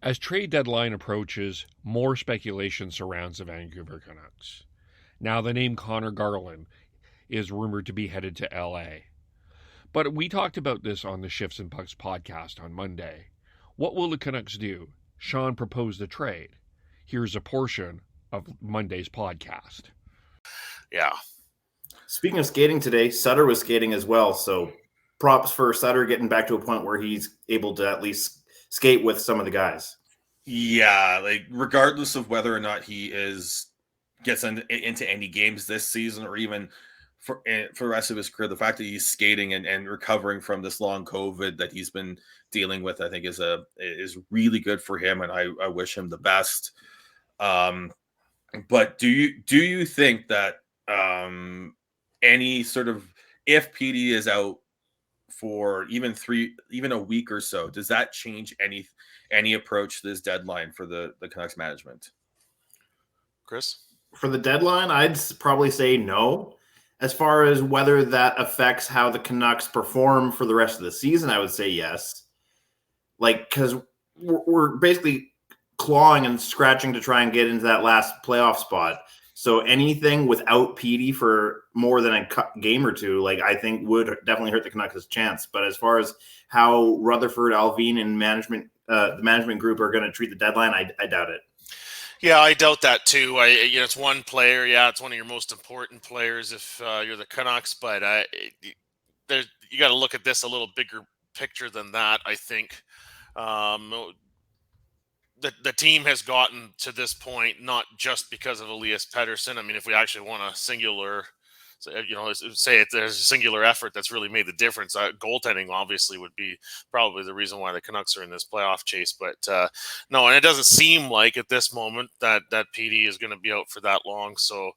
As trade deadline approaches, more speculation surrounds the Vancouver Canucks. Now, the name Connor Garland is rumored to be headed to LA. But we talked about this on the Shifts and Pucks podcast on Monday. What will the Canucks do? Sean proposed a trade. Here's a portion of Monday's podcast. Yeah. Speaking of skating today, Sutter was skating as well. So props for Sutter getting back to a point where he's able to at least skate with some of the guys. Yeah, like regardless of whether or not he gets into any games this season or even for the rest of his career, the fact that he's skating and recovering from this long COVID that he's been dealing with, I think is really good for him, and I wish him the best. But do you think that any sort of, if PD is out for even a week or so, does that change any approach to this deadline for the Canucks management? Chris? For the deadline, I'd probably say no. As far as whether that affects how the Canucks perform for the rest of the season, I would say yes. Like, because we're basically clawing and scratching to try and get into that last playoff spot. So anything without PD for more than a game or two, like, I think would definitely hurt the Canucks' chance. But as far as how Rutherford, Alvin, and the management group are going to treat the deadline, I doubt it. Yeah, I doubt that too. It's one player. Yeah, it's one of your most important players if you're the Canucks. But you got to look at this a little bigger picture than that. I think the team has gotten to this point not just because of Elias Pettersson. I mean, if we actually want a singular, say there's a singular effort that's really made the difference. Goaltending obviously would be probably the reason why the Canucks are in this playoff chase. But no, and it doesn't seem like at this moment that PD is going to be out for that long. So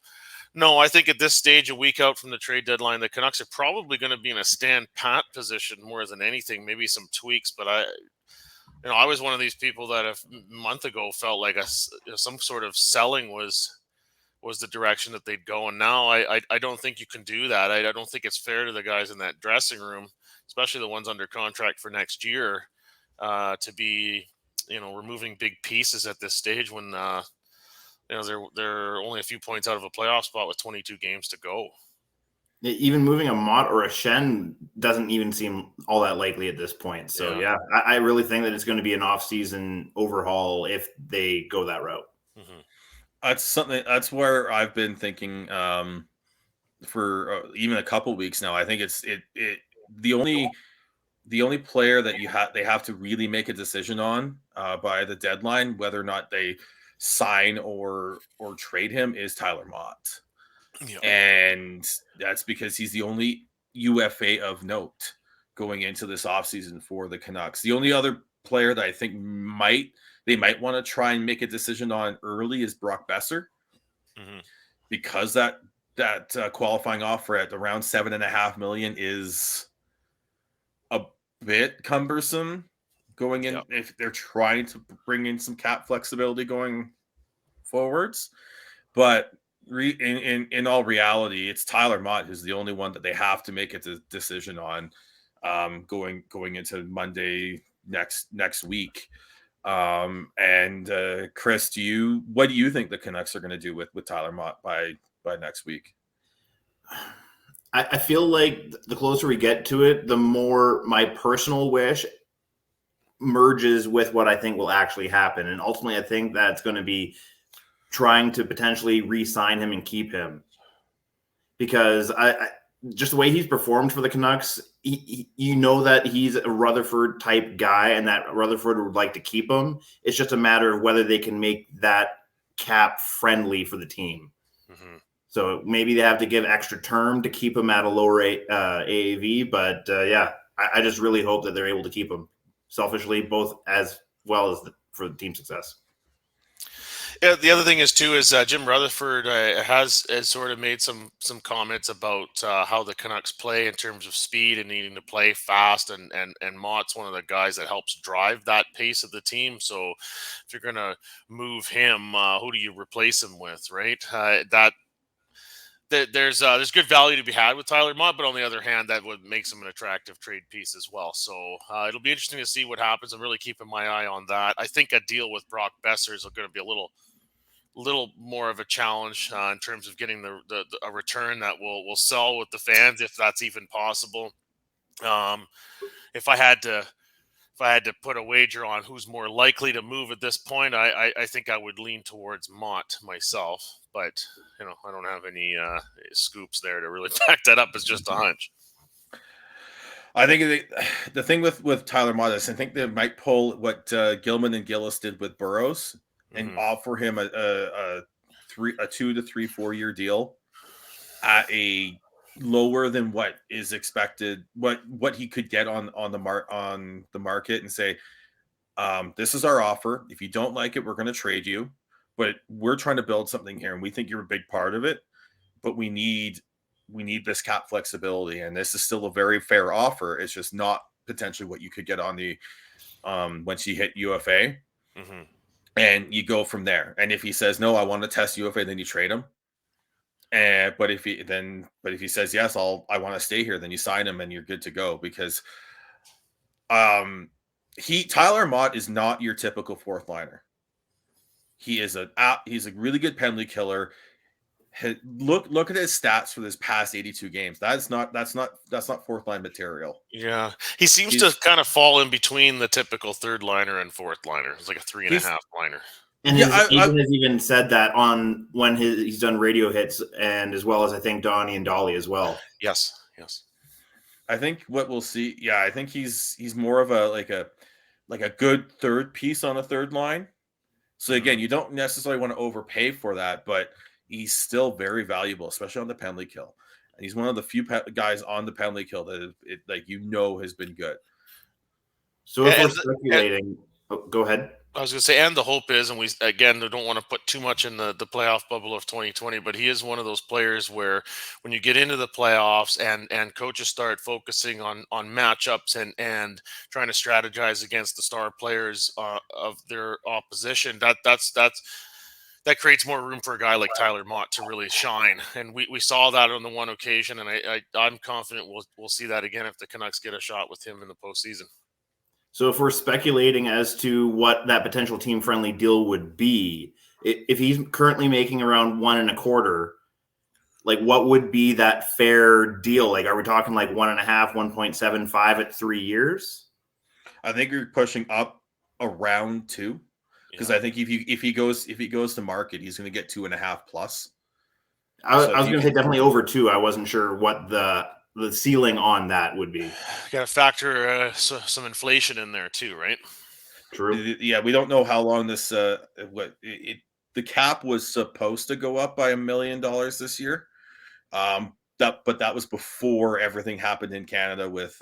no, I think at this stage, a week out from the trade deadline, the Canucks are probably going to be in a stand pat position more than anything, maybe some tweaks. But I was one of these people that a month ago felt like some sort of selling was the direction that they'd go. And now I don't think you can do that. I don't think it's fair to the guys in that dressing room, especially the ones under contract for next year, to be, removing big pieces at this stage when, they're only a few points out of a playoff spot with 22 games to go. Even moving a Mott or a Shen doesn't even seem all that likely at this point. So, yeah I really think that it's going to be an off-season overhaul if they go that route. Mm-hmm. That's where I've been thinking for even a couple weeks now. I think it's the only player that they have to really make a decision on by the deadline, whether or not they sign or trade him, is Tyler Mott. Yeah. And that's because he's the only UFA of note going into this offseason for the Canucks. The only other player that I think they might want to try and make a decision on early is Brock Besser, because that qualifying offer at around $7.5 million is a bit cumbersome going in if they're trying to bring in some cap flexibility going forwards. But in all reality, it's Tyler Mott who's the only one that they have to make a decision on going into Monday next week. And Chris, what do you think the Canucks are going to do with Tyler Mott by next week? I feel like the closer we get to it, the more my personal wish merges with what I think will actually happen. And ultimately, I think that's going to be trying to potentially re-sign him and keep him, because I just the way he's performed for the Canucks, that he's a Rutherford type guy and that Rutherford would like to keep him. It's just a matter of whether they can make that cap friendly for the team. Mm-hmm. So maybe they have to give extra term to keep him at a lower AAV. But I just really hope that they're able to keep him selfishly, both as well as for the team success. Yeah, the other thing is Jim Rutherford has sort of made some comments about how the Canucks play in terms of speed and needing to play fast, and Mott's one of the guys that helps drive that pace of the team. So if you're going to move him, who do you replace him with, right? there's good value to be had with Tyler Mott, but on the other hand, that would makes him an attractive trade piece as well. So it'll be interesting to see what happens. I'm really keeping my eye on that. I think a deal with Brock Besser is going to be a little more of a challenge in terms of getting a return that will sell with the fans, if that's even possible. If I had to put a wager on who's more likely to move at this point, I think I would lean towards Mott myself. But I don't have any scoops there to really back that up. It's just a hunch. I think the thing with Tyler Mott is I think they might pull what Gilman and Gillis did with Burrows and offer him a 2 to 3 4-year deal at a lower than what is expected, what he could get on the market, and say, this is our offer. If you don't like it, we're going to trade you, but we're trying to build something here, and we think you're a big part of it. But we need this cap flexibility, and this is still a very fair offer. It's just not potentially what you could get on the once you hit UFA, and you go from there. And if he says no, I want to test UFA, then you trade him. But if he says yes, I want to stay here, then you sign him and you're good to go, because Tyler Mott is not your typical fourth liner. He's a really good penalty killer. Look at his stats for this past 82 games. That's not fourth line material. Yeah, he seems to kind of fall in between the typical third liner and fourth liner. It's like a 3.5 liner. And his agent has even said that on when he's done radio hits, and as well as I think Donnie and Dolly as well. Yes. I think what we'll see. Yeah, I think he's more of a good third piece on a third line. So again, you don't necessarily want to overpay for that, but he's still very valuable, especially on the penalty kill. And he's one of the few guys on the penalty kill that has been good. So if we're speculating, go ahead. I was going to say, and the hope is, and we don't want to put too much in the playoff bubble of 2020, but he is one of those players where when you get into the playoffs and coaches start focusing on matchups and trying to strategize against the star players of their opposition, that creates more room for a guy like Tyler Mott to really shine. And we saw that on the one occasion, and I'm confident we'll see that again if the Canucks get a shot with him in the postseason. So if we're speculating as to what that potential team-friendly deal would be, if he's currently making around 1.25, like what would be that fair deal? Like, are we talking like 1.5, 1.75 at 3 years? I think you're pushing up around 2, because I think if he goes to market, he's going to get 2.5 plus. I was going to say definitely over 2. I wasn't sure what the ceiling on that would be. Got to factor some inflation in there too, right? True. Yeah, we don't know how long this. The cap was supposed to go up by $1 million this year. But that was before everything happened in Canada with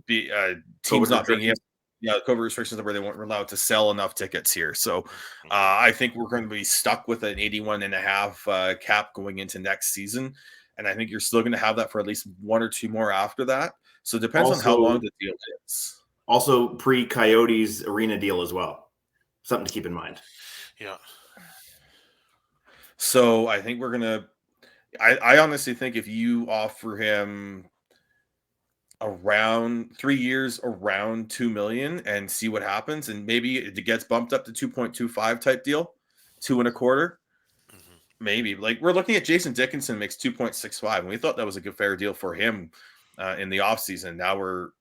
teams not being able. Yeah, COVID restrictions where they weren't allowed to sell enough tickets here. So I think we're going to be stuck with an 81.5 cap going into next season. And I think you're still going to have that for at least 1 or 2 more after that. So it depends on how long the deal is. Also, pre-Coyotes arena deal as well. Something to keep in mind. Yeah. So I think we're going to – I honestly think if you offer him around 3 years, around $2 million, and see what happens, and maybe it gets bumped up to 2.25 type deal, 2.25. Maybe. Like, we're looking at Jason Dickinson makes 2.65, and we thought that was a good fair deal for him in the offseason. Now we're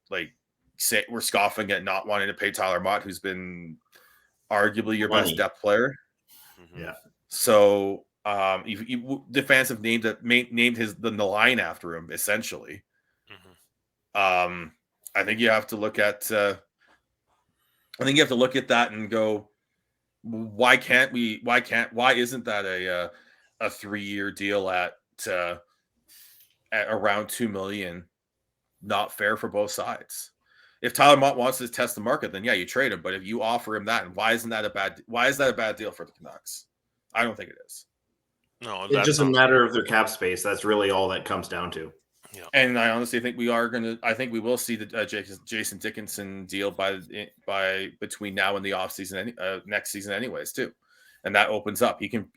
scoffing at not wanting to pay Tyler Mott, who's been arguably your best depth player. Yeah. So the fans have named the line after him, essentially. I think you have to look at that and go, why isn't that a 3-year deal at around $2 million? Not fair for both sides. If Tyler Mott wants to test the market, then yeah, you trade him. But if you offer him that, and why is that a bad deal for the Canucks? I don't think it is. No, it's just a matter of their cap space. That's really all that comes down to. Yeah. And I honestly think we will see the Jason Dickinson deal by between now and the offseason, next season anyways too. and that opens up. He can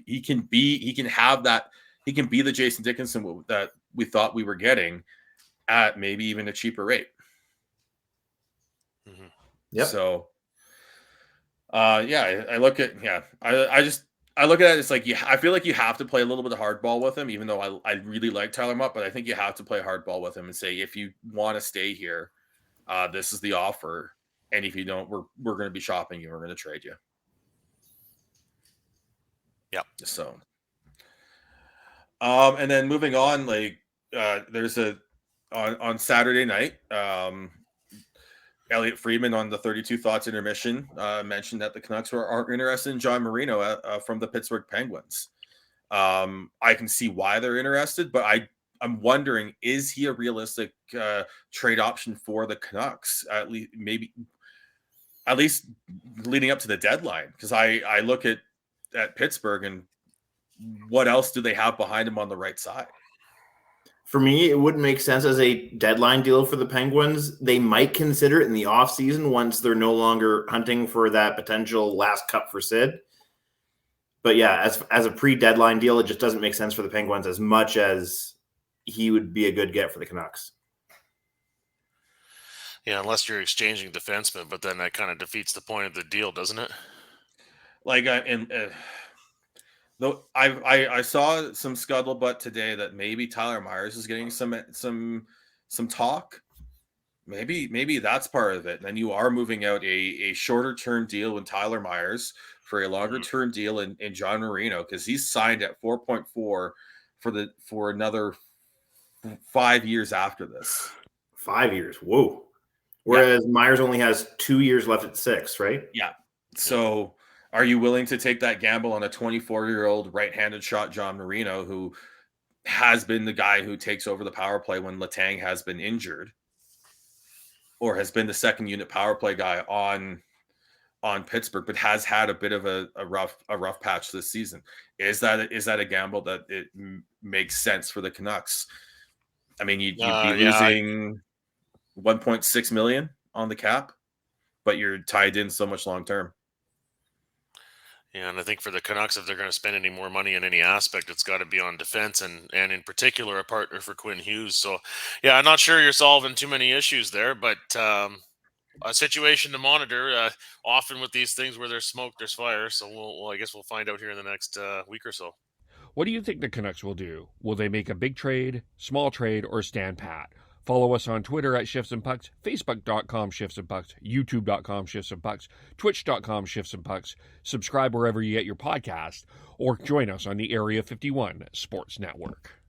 be the Jason Dickinson that we thought we were getting at maybe even a cheaper rate. Mm-hmm. Yep. So, I look at I look at it. It's like I feel like you have to play a little bit of hardball with him, even though I really like Tyler Mutt, but I think you have to play hardball with him and say, if you want to stay here, this is the offer, and if you don't, we're going to be shopping you. We're going to trade you. Yeah. So, and then moving on, there's on Saturday night, Elliot Friedman on the 32 Thoughts intermission mentioned that the Canucks are interested in John Marino from the Pittsburgh Penguins. I can see why they're interested, but I'm wondering, is he a realistic trade option for the Canucks? At least leading up to the deadline, because I look at Pittsburgh and what else do they have behind him on the right side? For me, it wouldn't make sense as a deadline deal for the Penguins. They might consider it in the offseason once they're no longer hunting for that potential last cup for Sid. But yeah, as a pre-deadline deal, it just doesn't make sense for the Penguins as much as he would be a good get for the Canucks. Yeah, unless you're exchanging defensemen, but then that kind of defeats the point of the deal, doesn't it? Though I saw some scuttlebutt today that maybe Tyler Myers is getting some talk. Maybe that's part of it. And then you are moving out a shorter term deal with Tyler Myers for a longer term deal in John Marino, because he's signed at 4.4 for another 5 years after this. 5 years, whoa! Whereas Myers only has 2 years left at 6, right? Yeah. So, are you willing to take that gamble on a 24-year-old right-handed shot John Marino, who has been the guy who takes over the power play when Letang has been injured, or has been the second unit power play guy on Pittsburgh, but has had a bit of a rough patch this season? Is that a gamble that it makes sense for the Canucks? I mean, you'd be losing $1.6 million on the cap, but you're tied in so much long term. Yeah, and I think for the Canucks, if they're going to spend any more money in any aspect, it's got to be on defense and in particular a partner for Quinn Hughes. So, yeah, I'm not sure you're solving too many issues there, but a situation to monitor. Often with these things where there's smoke, there's fire. So I guess we'll find out here in the next week or so. What do you think the Canucks will do? Will they make a big trade, small trade, or stand pat? Follow us on Twitter at Shifts and Pucks, Facebook.com Shifts and Pucks, YouTube.com Shifts and Pucks, Twitch.com Shifts and Pucks. Subscribe wherever you get your podcast, or join us on the Area 51 Sports Network.